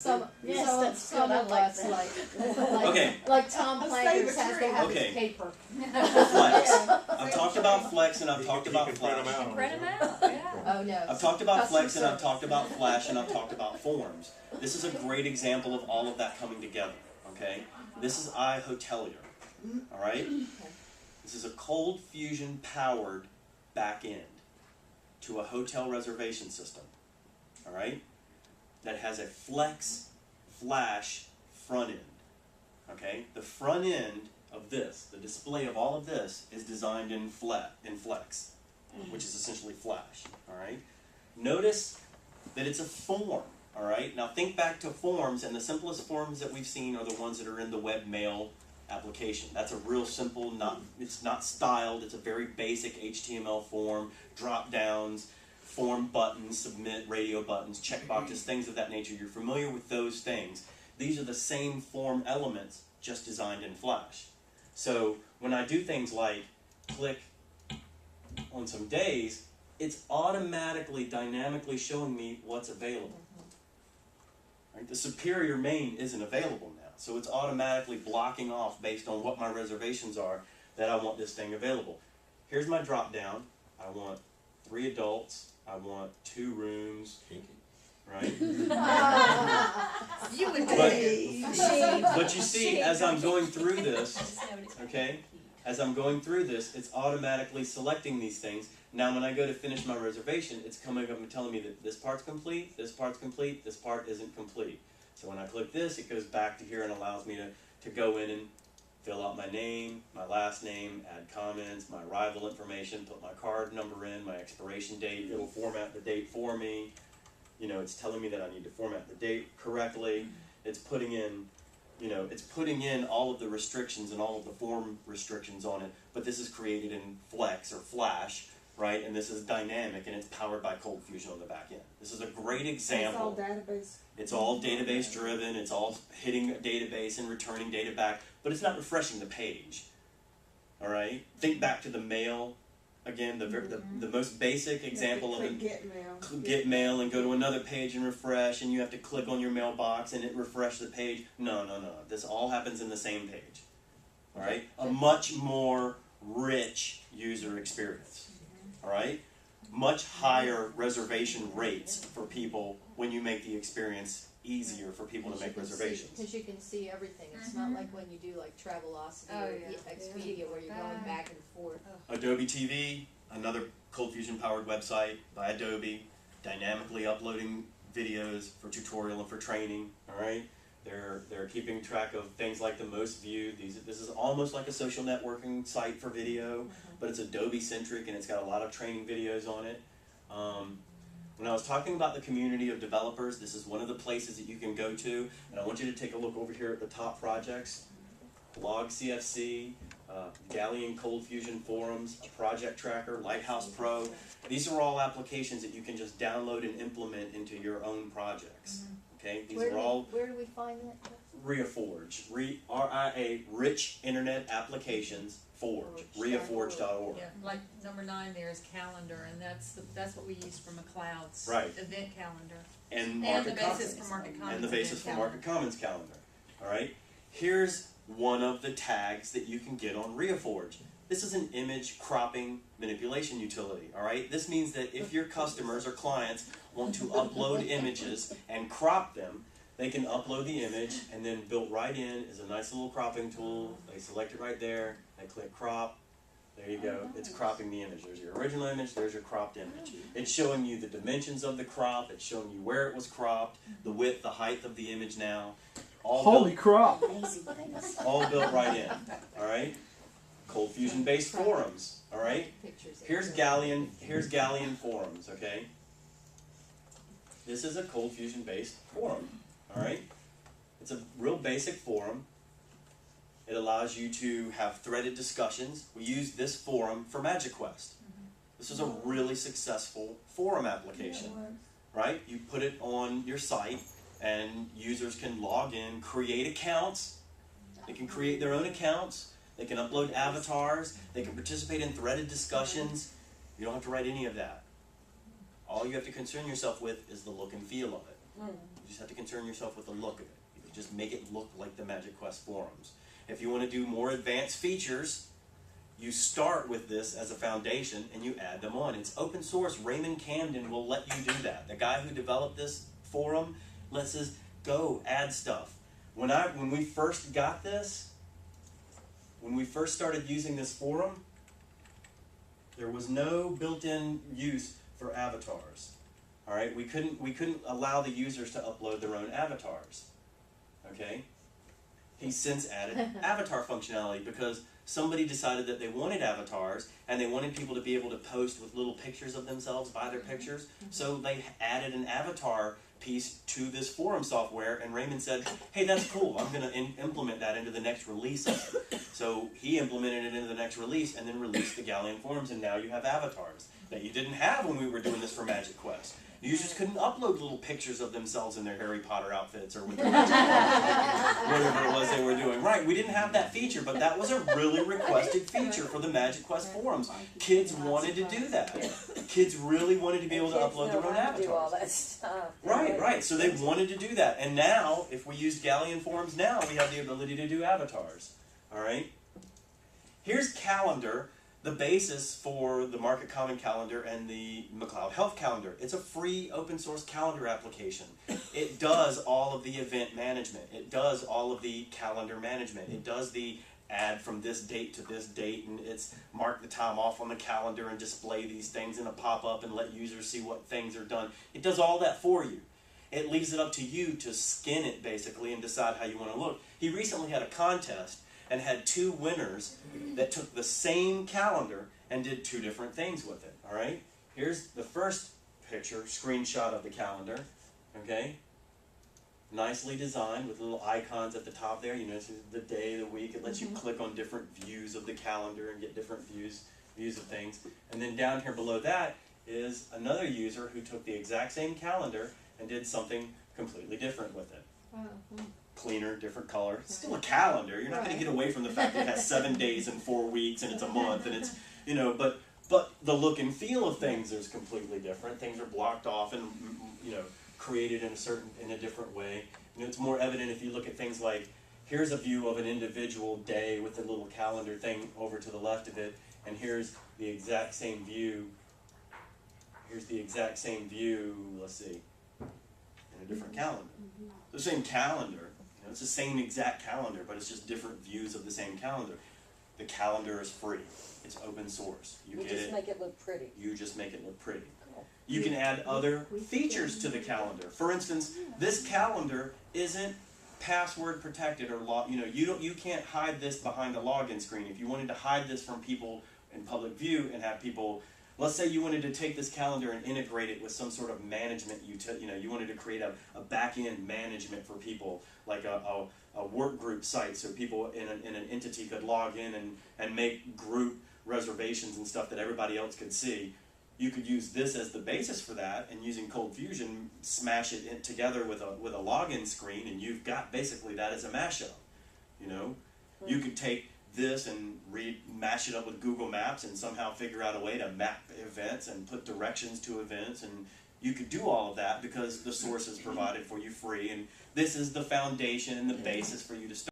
Some of us Okay. like Tom Plankers has to have Okay. his paper. Flex. I've talked about flex and I've talked about flash. Print them out, yeah. Oh no. I've talked about Customer flex and I've service. talked about flash and I've talked about forms. This is a great example of all of that coming together. Okay. This is iHotelier. All right. This is a cold fusion powered back end to a hotel reservation system. All right. That has a flex flash front end. Okay, the front end of this, the display of all of this, is designed in flex, which is essentially flash. All right. Notice that it's a form. All right. Now think back to forms, and the simplest forms that we've seen are the ones that are in the webmail application. That's a real simple, it's not styled. It's a very basic HTML form, drop downs, form buttons, submit, radio buttons, checkboxes, things of that nature. You're familiar with those things. These are the same form elements, just designed in Flash. So when I do things like click on some days, it's automatically, dynamically showing me what's available. Right? The superior main isn't available now, so it's automatically blocking off based on what my reservations are that I want this thing available. Here's my drop down. I want 3 adults. I want 2 rooms. Right? You would But you see, as I'm going through this, okay, as I'm going through this, it's automatically selecting these things. Now when I go to finish my reservation, it's coming up and telling me that this part's complete, this part's complete, this part isn't complete. So when I click this, it goes back to here and allows me to go in and fill out my name, my last name, add comments, my arrival information, put my card number in, my expiration date. It'll format the date for me. You know, it's telling me that I need to format the date correctly. It's putting in, you know, it's putting in all of the restrictions and all of the form restrictions on it. But this is created in Flex or Flash, right? And this is dynamic and it's powered by Cold Fusion on the back end. This is a great example. It's all database. It's all database driven. It's all hitting a database and returning data back, but it's not refreshing the page. All right. Think back to the mail. Again, the most basic example of it. Get mail and go to another page and refresh, and you have to click on your mailbox and it refresh the page. No. This all happens in the same page. All right. A much more rich user experience. All right. Much higher reservation rates for people when you make the experience easier for people to make reservations. Because you can see everything. It's not like when you do like Travelocity or Expedia where you're going back and forth. Adobe TV, another Cold Fusion powered website by Adobe, dynamically uploading videos for tutorial and for training. All right, they're keeping track of things like the most viewed. This is almost like a social networking site for video, but it's Adobe centric and it's got a lot of training videos on it. When I was talking about the community of developers, this is one of the places that you can go to, and I want you to take a look over here at the top projects. Blog CFC, Galleon Cold Fusion Forums, a project tracker, Lighthouse Pro. These are all applications that you can just download and implement into your own projects. Okay, these are all. Where do we find that? RIAForge, R-I-A, Rich Internet Applications Forge, RIAForge.org. Yeah, like number 9 there is calendar, and that's what we use for McLeod's event calendar. And the basis for Market Commons. And the basis for Market Commons calendar. All right. Here's one of the tags that you can get on RIAForge. This is an image cropping manipulation utility. All right. This means that if your customers or clients want to upload images and crop them, they can upload the image, and then built right in is a nice little cropping tool. They select it right there. They click crop. There you go. It's cropping the image. There's your original image. There's your cropped image. It's showing you the dimensions of the crop. It's showing you where it was cropped, the width, the height of the image now. Holy crap! All built right in. All right. Cold Fusion based forums. All right. Here's Galleon Forums. Okay. This is a Cold Fusion based forum. All right. It's a real basic forum. It allows you to have threaded discussions. We use this forum for Magic Quest. This is a really successful forum application, right? You put it on your site, and users can log in, create accounts. They can create their own accounts. They can upload avatars. They can participate in threaded discussions. You don't have to write any of that. All you have to concern yourself with is the look and feel of it. You just have to concern yourself with the look of it. You just make it look like the Magic Quest forums. If you want to do more advanced features, you start with this as a foundation and you add them on. It's open source. Raymond Camden will let you do that. The guy who developed this forum lets us go add stuff. When we first got this, when we first started using this forum, there was no built-in use for avatars. All right, we couldn't allow the users to upload their own avatars. Okay, he's since added avatar functionality because somebody decided that they wanted avatars and they wanted people to be able to post with little pictures of themselves by their pictures. So they added an avatar piece to this forum software, and Raymond said, hey, that's cool, I'm going to implement that into the next release. So he implemented it into the next release and then released the Galleon forums, and now you have avatars that you didn't have when we were doing this for Magic Quest. Users couldn't upload little pictures of themselves in their Harry Potter outfits or with their whatever it was they were doing. Right, we didn't have that feature, but that was a really requested feature for the Magic Quest forums. Kids wanted to do that. Kids really wanted to be able to upload their own avatars. Do all that stuff. Right. So they wanted to do that. And now, if we use Galleon forums now, we have the ability to do avatars. All right? Here's Calendar, the basis for the Market Common Calendar and the McLeod Health Calendar. It's a free open source calendar application. It does all of the event management. It does all of the calendar management. It does the add from this date to this date, and it's mark the time off on the calendar and display these things in a pop-up and let users see what things are done. It does all that for you. It leaves it up to you to skin it, basically, and decide how you want to look. He recently had a contest and had 2 winners that took the same calendar and did 2 different things with it, all right? Here's the first picture, screenshot of the calendar, okay? Nicely designed with little icons at the top there. You know, this is the day, the week. It lets you click on different views of the calendar and get different views of things. And then down here below that is another user who took the exact same calendar and did something completely different with it. Cleaner, different color. It's still a calendar. You're not going to get away from the fact that it has 7 days and 4 weeks and it's a month and it's, you know, but the look and feel of things is completely different. Things are blocked off and, you know, created in a different way. You know, it's more evident if you look at things like, here's a view of an individual day with a little calendar thing over to the left of it, and here's the exact same view. Here's the exact same view, let's see, in a different calendar. The same calendar, you know, it's the same exact calendar, but it's just different views of the same calendar. The calendar is free. It's open source. You get just it. Make it look pretty. You just make it look pretty. You can add other features to the calendar. For instance, this calendar isn't password protected or you can't hide this behind a login screen. If you wanted to hide this from people in public view and have people, let's say you wanted to take this calendar and integrate it with some sort of management, you wanted to create a back-end management for people, like a work group site, so people in an entity could log in and make group reservations and stuff that everybody else could see. You could use this as the basis for that, and using Cold Fusion, smash it together with a login screen, and you've got basically that as a mashup. You know, you could take this and mash it up with Google Maps and somehow figure out a way to map events and put directions to events, and you could do all of that because the source is provided for you free, and this is the foundation and the basis for you to start.